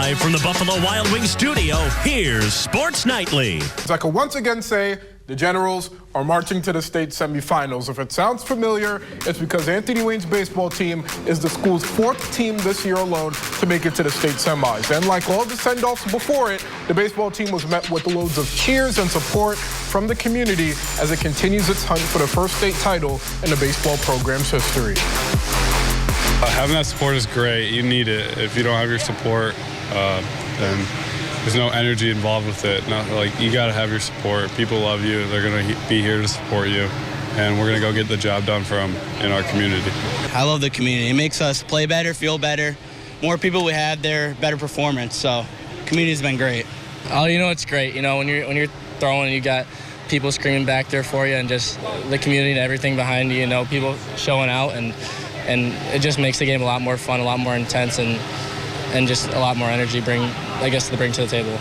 Live from the Buffalo Wild Wings studio, here's Sports Nightly. I can once again say the Generals are marching to the state semifinals. If it sounds familiar, it's because Anthony Wayne's baseball team is the school's 4th team this year alone to make it to the state semis. And like all the send-offs before it, the baseball team was met with loads of cheers and support from the community as it continues its hunt for the first state title in the baseball program's history. Having that support is great. You need it. If you don't have your support, then there's no energy involved with it. You got to have your support. People love you. They're going to be here to support you, and we're going to go get the job done for them in our community. I love the community. It makes us play better, feel better. More people we have there, better performance. So, community's been great. Oh, it's great. When you're throwing, you got people screaming back there for you, and just the community and everything behind you. People showing out, and it just makes the game a lot more fun, a lot more intense, and just a lot more energy to bring to the table.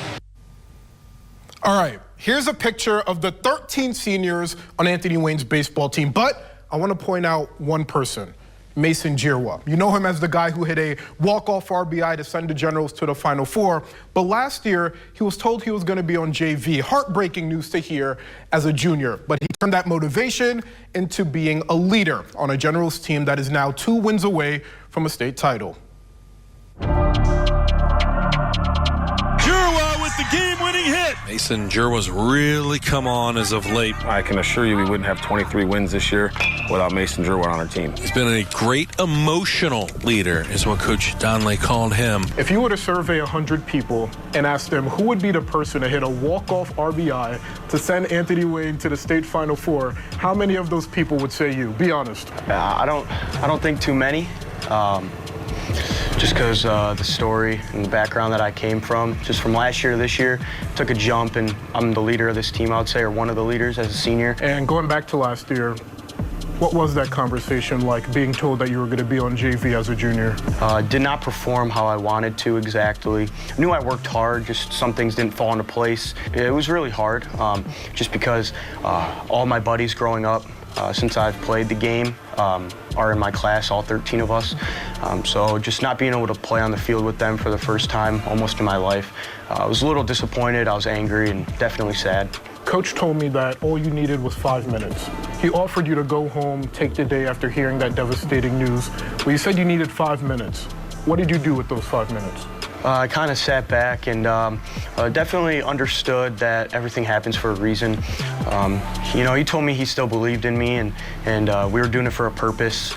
All right, here's a picture of the 13 seniors on Anthony Wayne's baseball team, but I want to point out one person, Mason Jirwa. You know him as the guy who hit a walk-off RBI to send the Generals to the Final Four, but last year he was told he was going to be on JV. Heartbreaking news to hear as a junior, but he turned that motivation into being a leader on a Generals team that is now 2 wins away from a state title. The game-winning hit. Mason Jirwa's really come on as of late. I can assure you we wouldn't have 23 wins this year without Mason Jirwa on our team. He's been a great emotional leader, is what Coach Donley called him. If you were to survey 100 people and ask them who would be the person to hit a walk-off RBI to send Anthony Wayne to the state Final Four, how many of those people would say you? Be honest. I don't think too many. Just because the story and the background that I came from, just from last year to this year, took a jump, and I'm the leader of this team, I would say, or one of the leaders as a senior. And going back to last year, what was that conversation like, being told that you were going to be on JV as a junior? Did not perform how I wanted to exactly. Knew I worked hard, just some things didn't fall into place. It was really hard, just because all my buddies growing up, since I've played the game, are in my class, all 13 of us. So just not being able to play on the field with them for the first time almost in my life, I was a little disappointed, I was angry, and definitely sad. Coach told me that all you needed was 5 minutes. He offered you to go home, take the day after hearing that devastating news, but you said you needed 5 minutes. What did you do with those 5 minutes? I kind of sat back and definitely understood that everything happens for a reason. He told me he still believed in me, and we were doing it for a purpose.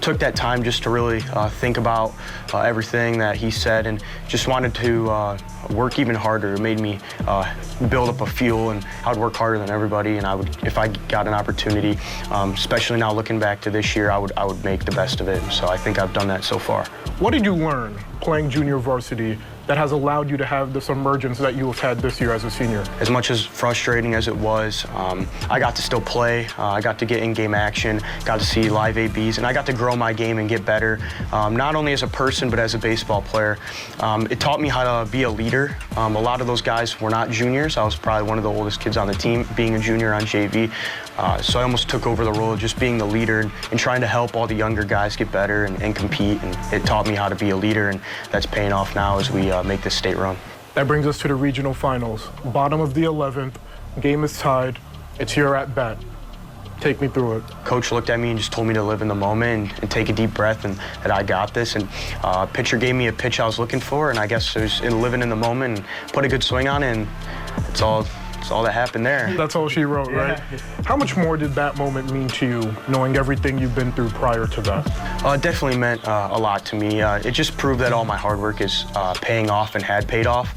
Took that time just to really think about everything that he said, and just wanted to work even harder. It made me build up a fuel, and I would work harder than everybody, and if I got an opportunity, especially now looking back to this year, I would make the best of it. So I think I've done that so far. What did you learn playing junior varsity that has allowed you to have this emergence that you have had this year as a senior? As much as frustrating as it was, I got to still play. I got to get in-game action, got to see live ABs, and I got to grow my game and get better, not only as a person but as a baseball player. It taught me how to be a leader. A lot of those guys were not juniors. I was probably one of the oldest kids on the team, being a junior on JV. So I almost took over the role of just being the leader and trying to help all the younger guys get better and compete. And it taught me how to be a leader, and that's paying off now as we make this state run. That brings us to the regional finals. Bottom of the 11th, game is tied. It's your at bat. Take me through it. Coach looked at me and just told me to live in the moment and take a deep breath, and that I got this. And pitcher gave me a pitch I was looking for, and I guess it was living in the moment and put a good swing on it, and it's all that happened there. That's all she wrote, right? Yeah. How much more did that moment mean to you, knowing everything you've been through prior to that? It definitely meant a lot to me. It just proved that all my hard work is paying off and had paid off.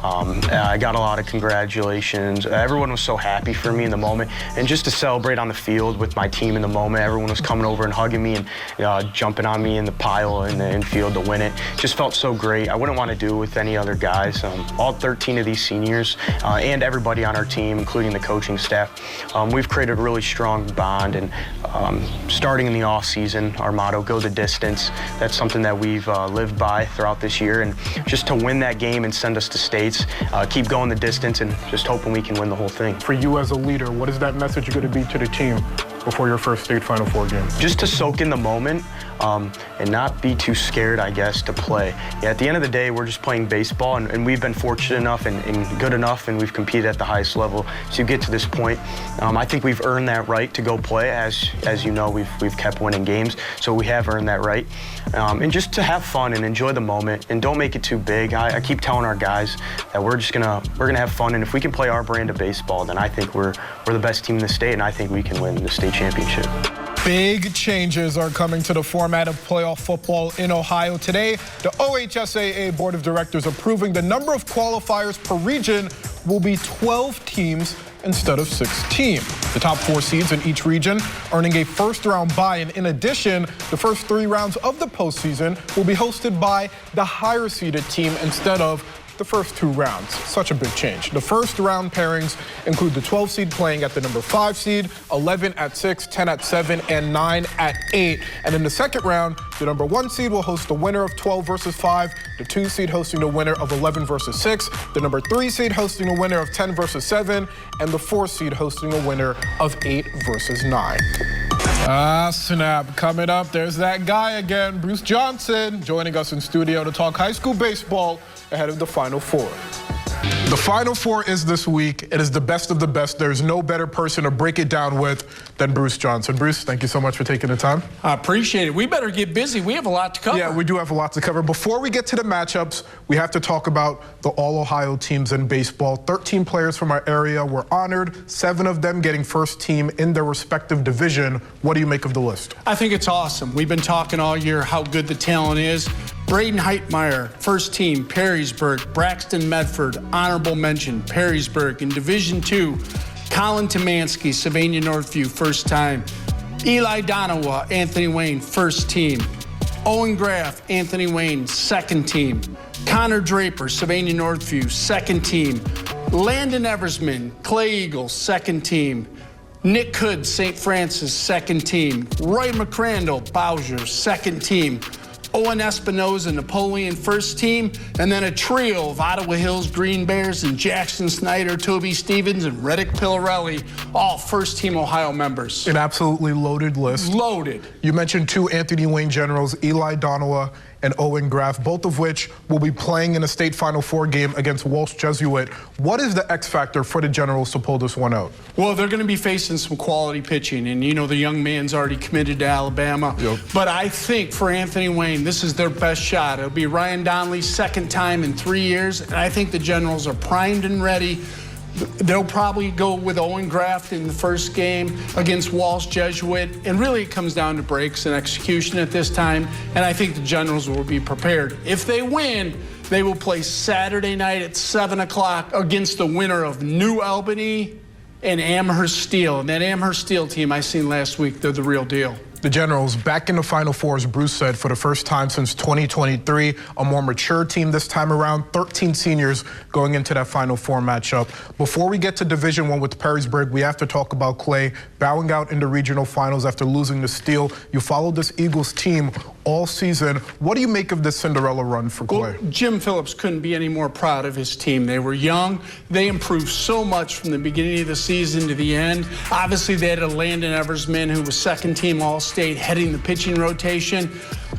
I got a lot of congratulations. Everyone was so happy for me in the moment, and just to celebrate on the field with my team in the moment. Everyone was coming over and hugging me and jumping on me in the pile in the infield to win it. Just felt so great. I wouldn't want to do it with any other guys. All 13 of these seniors and everybody on our team, including the coaching staff, we've created a really strong bond. And starting in the off season, our motto, go the distance. That's something that we've lived by throughout this year, and just to win that game and send us to states, keep going the distance, and just hoping we can win the whole thing. For you as a leader, what is that message going to be to the team before your first state Final Four game? Just to soak in the moment, and not be too scared, I guess, to play. Yeah, at the end of the day, we're just playing baseball, and we've been fortunate enough and good enough, and we've competed at the highest level to get to this point. I think we've earned that right to go play. As you know, we've kept winning games, so we have earned that right. And just to have fun and enjoy the moment, and don't make it too big. I keep telling our guys that we're gonna have fun, and if we can play our brand of baseball, then I think we're the best team in the state, and I think we can win the state championship. Big changes are coming to the format of playoff football in Ohio. Today, the OHSAA Board of Directors approving the number of qualifiers per region will be 12 teams instead of 16. The top 4 seeds in each region earning a first-round bye, and in addition, the first 3 rounds of the postseason will be hosted by the higher-seeded team instead of the first 2 rounds. Such a big change. The first round pairings include the 12 seed playing at the number 5 seed, 11 at 6, 10 at 7, and 9 at 8. And in the second round, the number 1 seed will host the winner of 12 versus 5, the 2 seed hosting the winner of 11 versus 6, the number 3 seed hosting the winner of 10 versus 7, and the 4 seed hosting the winner of 8 versus 9. Snap. Coming up, there's that guy again, Bruce Johnson, joining us in studio to talk high school baseball ahead of the Final Four. The Final Four is this week. It is the best of the best. There's no better person to break it down with than Bruce Johnson. Bruce, thank you so much for taking the time. I appreciate it. We better get busy. We have a lot to cover. Yeah, we do have a lot to cover. Before we get to the matchups, we have to talk about the All-Ohio teams in baseball. 13 players from our area were honored, 7 of them getting first team in their respective division. What do you make of the list? I think it's awesome. We've been talking all year how good the talent is. Braden Heitmeyer, first team, Perrysburg. Braxton Medford, honorable mention, Perrysburg. In Division II, Colin Tomansky, Sylvania Northview, first time. Eli Donowa, Anthony Wayne, first team. Owen Graff, Anthony Wayne, second team. Connor Draper, Sylvania Northview, second team. Landon Eversman, Clay Eagles, second team. Nick Hood, St. Francis, second team. Roy McCrandle, Bowser, second team. Owen Espinoza, Napoleon, first team, and then a trio of Ottawa Hills Green Bears and Jackson Snyder, Toby Stevens, and Reddick Pillarelli, all first-team Ohio members. An absolutely loaded list. Loaded. You mentioned 2 Anthony Wayne Generals, Eli Donowa and Owen Graff, both of which will be playing in a state Final Four game against Walsh Jesuit. What is the X factor for the Generals to pull this one out? Well, they're going to be facing some quality pitching, and you know the young man's already committed to Alabama. Yep. But I think for Anthony Wayne, this is their best shot. It'll be Ryan Donnelly's second time in 3 years, and I think the Generals are primed and ready. They'll probably go with Owen Graff in the first game against Walsh Jesuit, and really it comes down to breaks and execution at this time, and I think the Generals will be prepared. If they win, they will play Saturday night at 7 o'clock against the winner of New Albany and Amherst Steel. And that Amherst Steel team I seen last week, they're the real deal. The Generals back in the Final Four, as Bruce said, for the first time since 2023. A more mature team this time around. 13 seniors going into that Final Four matchup. Before we get to Division I with Perrysburg, we have to talk about Clay bowing out in the regional finals after losing to Steel. You followed this Eagles team all season. What do you make of this Cinderella run for Clay? Well, Jim Phillips couldn't be any more proud of his team. They were young. They improved so much from the beginning of the season to the end. Obviously, they had a Landon Eversman, who was second team All-State, heading the pitching rotation.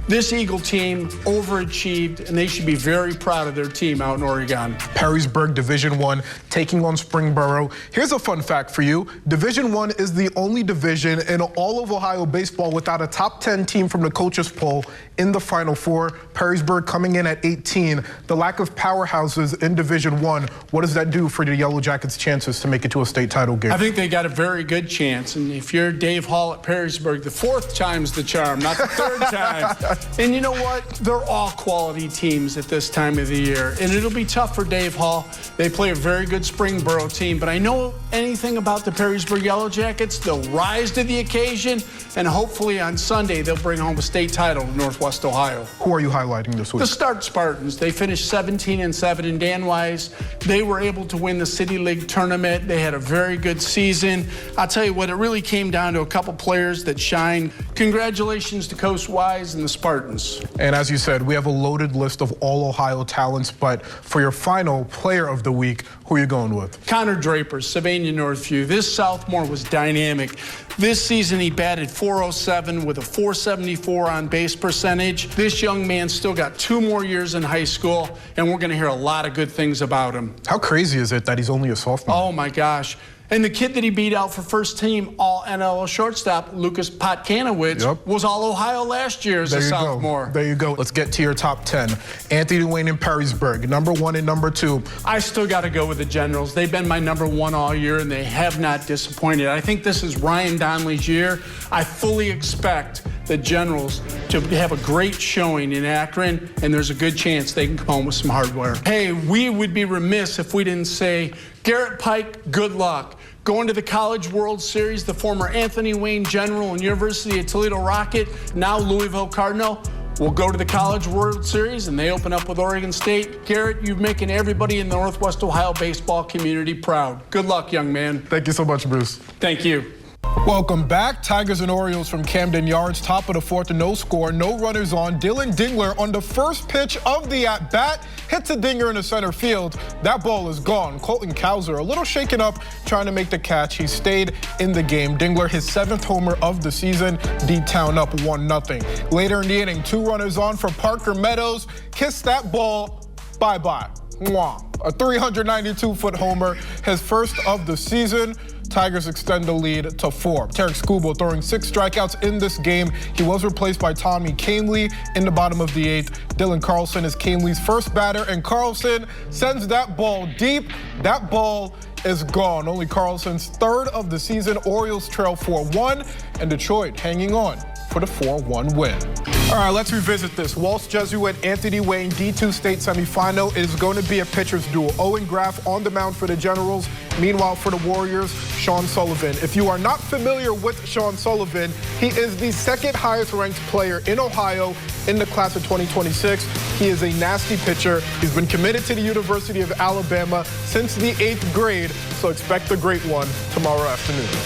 This Eagle team overachieved, and they should be very proud of their team out in Oregon. Perrysburg, Division I, taking on Springboro. Here's a fun fact for you. Division I is the only division in all of Ohio baseball without a top 10 team from the coaches poll in the Final Four. Perrysburg coming in at 18. The lack of powerhouses in Division I, what does that do for the Yellow Jackets' chances to make it to a state title game? I think they got a very good chance. And if you're Dave Hall at Perrysburg, the 4th time's the charm, not the 3rd time. And you know what? They're all quality teams at this time of the year. And it'll be tough for Dave Hall. They play a very good Springboro team. But I know anything about the Perrysburg Yellow Jackets, they'll rise to the occasion. And hopefully on Sunday, they'll bring home a state title in Northwest Ohio. Who are you highlighting this week? The Start Spartans. They finished 17-7 in Dan Wise. They were able to win the City League tournament. They had a very good season. I'll tell you what, it really came down to a couple players that shined. Congratulations to Coach Wise and the Spartans. And as you said, we have a loaded list of all Ohio talents, but for your final player of the week, who are you going with? Connor Draper, Sylvania Northview. This sophomore was dynamic. This season he batted .407 with a .474 on base percentage. This young man still got 2 more years in high school, and we're going to hear a lot of good things about him. How crazy is it that he's only a sophomore? Oh my gosh. And the kid that he beat out for first team All-NL shortstop, Lucas Potkanowicz, was All-Ohio last year as a sophomore. There you go. Let's get to your top 10. Anthony Wayne and Perrysburg, #1 and #2. I still got to go with the Generals. They've been my #1 all year, and they have not disappointed. I think this is Ryan Donnelly's year. I fully expect the Generals to have a great showing in Akron, and there's a good chance they can come home with some hardware. Hey, we would be remiss if we didn't say, Garrett Pike, good luck. Going to the College World Series, the former Anthony Wayne General and University of Toledo Rocket, now Louisville Cardinal, will go to the College World Series, and they open up with Oregon State. Garrett, you're making everybody in the Northwest Ohio baseball community proud. Good luck, young man. Thank you so much, Bruce. Thank you. Welcome back. Tigers and Orioles from Camden Yards, top of the 4th, no score, no runners on. Dylan Dingler on the first pitch of the at-bat hits a dinger in the center field. That ball is gone. Colton Cowser a little shaken up trying to make the catch. He stayed in the game. Dingler his 7th homer of the season. D-Town up 1-0. Later in the inning, 2 runners on for Parker Meadows. Kissed that ball bye-bye. Mwah. A 392-foot homer, his first of the season. Tigers extend the lead to 4. Tarek Skubal throwing 6 strikeouts in this game. He was replaced by Tommy Canley in the bottom of the 8th. Dylan Carlson is Canley's first batter, and Carlson sends that ball deep. That ball is gone. Only Carlson's 3rd of the season. Orioles trail 4-1, and Detroit hanging on for the 4-1 win. All right, let's revisit this. Walsh Jesuit, Anthony Wayne, D2 state semifinal. It is going to be a pitcher's duel. Owen Graff on the mound for the Generals. Meanwhile, for the Warriors, Sean Sullivan. If you are not familiar with Sean Sullivan, he is the 2nd highest ranked player in Ohio in the class of 2026. He is a nasty pitcher. He's been committed to the University of Alabama since the 8th grade, so expect a great one tomorrow afternoon.